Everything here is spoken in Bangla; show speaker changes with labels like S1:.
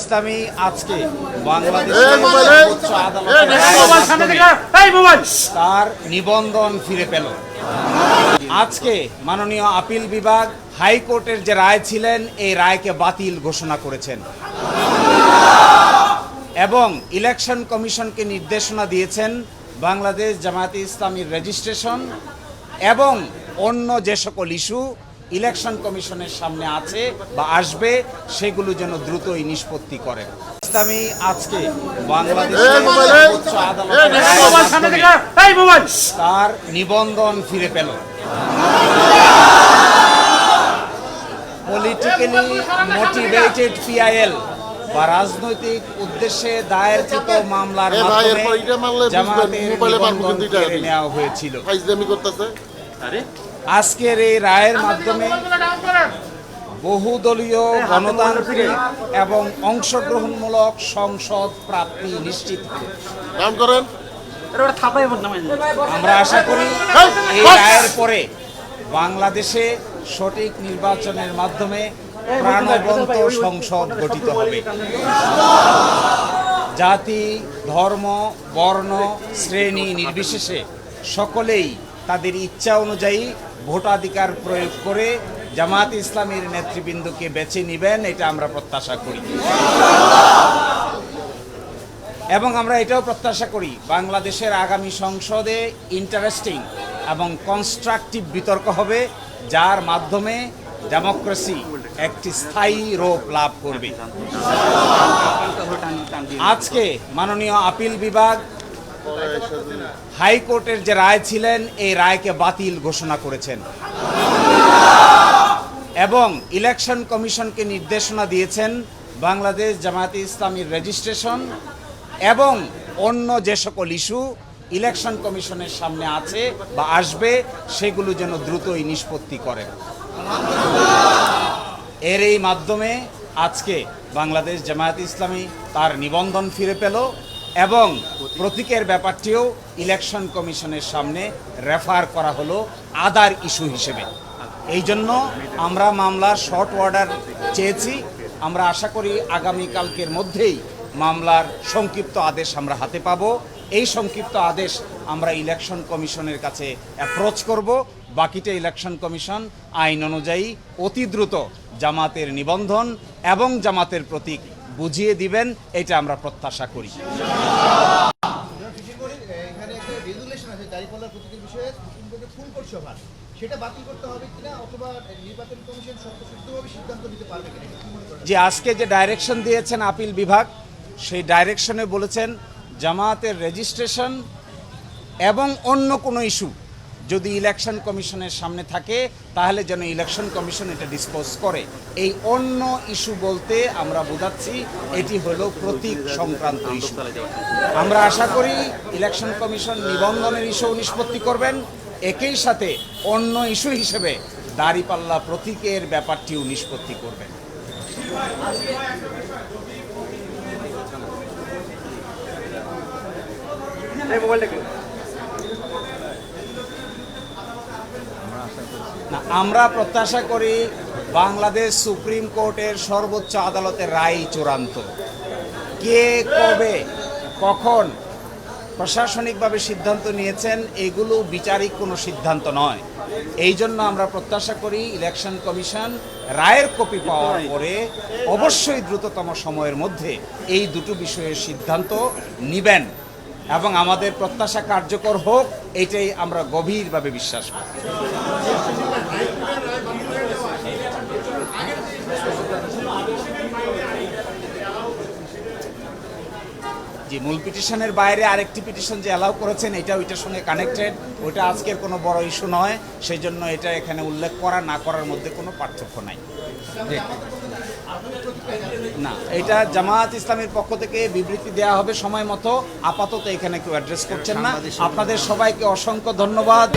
S1: ইসলামী আজকে বাংলাদেশের সর্বোচ্চ আদালত তার নিবন্ধন ফিরে পেল। আজকে মাননীয় আপিল বিভাগ হাইকোর্টের যে রায় ছিলেন এই রায়কে বাতিল ঘোষণা করেছেন এবং ইলেকশন কমিশনকে নির্দেশনা দিয়েছেন বাংলাদেশ জামায়াতে ইসলামীর রেজিস্ট্রেশন এবং অন্য যে সকল ইস্যু ইলেকশন কমিশনের সামনে আছে বা আসবে সেগুলো যেন দ্রুতই নিষ্পত্তি করেন। ইসলামী আজকে বাংলাদেশের সর্বোচ্চ আদালত তার নিবন্ধন ফিরে পেল। পলিটিক্যালি মোটিভেটেড পিআইএল বা রাজনৈতিক উদ্দেশ্যে দায়েরকৃত মামলার মাধ্যমে জামায়াতের নিবন্ধন কেড়ে নেওয়া হয়েছিল। আজকের এই রায়ের মাধ্যমে বহুদলীয় গণতান্ত্রিক এবং অংশগ্রহণমূলক সংসদ প্রাপ্তি নিশ্চিত হবে। আমরা আশা করি এই রায়ের পরে বাংলাদেশে সঠিক নির্বাচনের মাধ্যমে প্রাণবন্ত সংসদ গঠিত হবে। জাতি, ধর্ম, বর্ণ, শ্রেণী নির্বিশেষে সকলেই তাদের ইচ্ছা অনুযায়ী ভোটাধিকার প্রয়োগ করে জামায়াত ইসলামীর নেতৃবৃন্দকে বেছে নেবেন, এটা আমরা প্রত্যাশা করি। এবং আমরা এটাও প্রত্যাশা করি বাংলাদেশের আগামী সংসদে ইন্টারেস্টিং এবং কনস্ট্রাকটিভ বিতর্ক হবে, যার মাধ্যমে ডেমোক্রেসি একটি স্থায়ী রূপ লাভ করবে। আজকে মাননীয় আপিল বিভাগ হাইকোর্টের যে রায় ছিলেন এই রায়কে বাতিল ঘোষণা করেছেন এবং ইলেকশন কমিশনকে নির্দেশনা দিয়েছেন বাংলাদেশ জামায়াতে ইসলামীর রেজিস্ট্রেশন এবং অন্য যে সকল ইস্যু ইলেকশন কমিশনের সামনে আছে বা আসবে সেগুলো যেন দ্রুতই নিষ্পত্তি করেন। এর এই মাধ্যমে আজকে বাংলাদেশ জামায়াতে ইসলামী তার নিবন্ধন ফিরে পেল এবং প্রতীকের ব্যাপারটিও ইলেকশন কমিশনের সামনে রেফার করা হলো আদার ইস্যু হিসেবে। এই জন্য আমরা মামলার শর্ট অর্ডার চেয়েছি। আমরা আশা করি আগামীকালকের মধ্যেই মামলার সংক্ষিপ্ত আদেশ আমরা হাতে পাব। এই সংক্ষিপ্ত আদেশ আমরা ইলেকশন কমিশনের কাছে অ্যাপ্রোচ করব। বাকিটা ইলেকশন কমিশন আইন অনুযায়ী অতি দ্রুত জামাতের নিবন্ধন এবং জামাতের প্রতীক বুঝিয়ে দিবেন, এটা আমরা প্রত্যাশা করি। যে আজকে যে ডাইরেকশন দিয়েছেন আপিল বিভাগ, সেই ডাইরেকশনে বলেছেন জামায়াতের রেজিস্ট্রেশন এবং অন্য কোনো ইস্যু যদি ইলেকশন কমিশনের সামনে থাকে তাহলে যেন ইলেকশন কমিশন এটা ডিসপোজ করে। এই অন্য ইস্যু বলতে আমরা বোঝাচ্ছি এটি হলো প্রতীক সংক্রান্ত ইস্যু। আমরা আশা করি ইলেকশন কমিশন নিবন্ধনের ইস্যু নিষ্পত্তি করবেন, একই সাথে অন্য ইস্যু হিসেবে দাঁড়িপাল্লা প্রতীকের ব্যাপারটিও নিষ্পত্তি করবেন। আমরা প্রত্যাশা করি বাংলাদেশ সুপ্রিম কোর্টের সর্বোচ্চ আদালতের রায় চূড়ান্ত। কে কবে কখন প্রশাসনিকভাবে সিদ্ধান্ত নিয়েছেন এগুলো বিচারিক কোনো সিদ্ধান্ত নয়। এই জন্য আমরা প্রত্যাশা করি ইলেকশন কমিশন রায়ের কপি পাওয়ার পরে অবশ্যই দ্রুততম সময়ের মধ্যে এই দুটো বিষয়ের সিদ্ধান্ত নেবেন এবং আমাদের প্রত্যাশা কার্যকর হোক, এটাই আমরা গভীরভাবে বিশ্বাস করি। যে মূল পিটিশনের বাইরে আরেকটি পিটিশন যে অ্যালাউ করেছেন এটা ওইটার সঙ্গে কানেক্টেড, ওইটা আজকের কোনো বড় ইস্যু নয়, সেই জন্য এটা এখানে উল্লেখ করা না করার মধ্যে কোনো পার্থক্য নাই। না, এটা জামায়াত ইসলামের পক্ষ থেকে বিবৃতি দেওয়া হবে সময় মতো। আপাতত এখানে কেউ অ্যাড্রেস করছেন না। আপনাদের সবাইকে অসংখ্য ধন্যবাদ।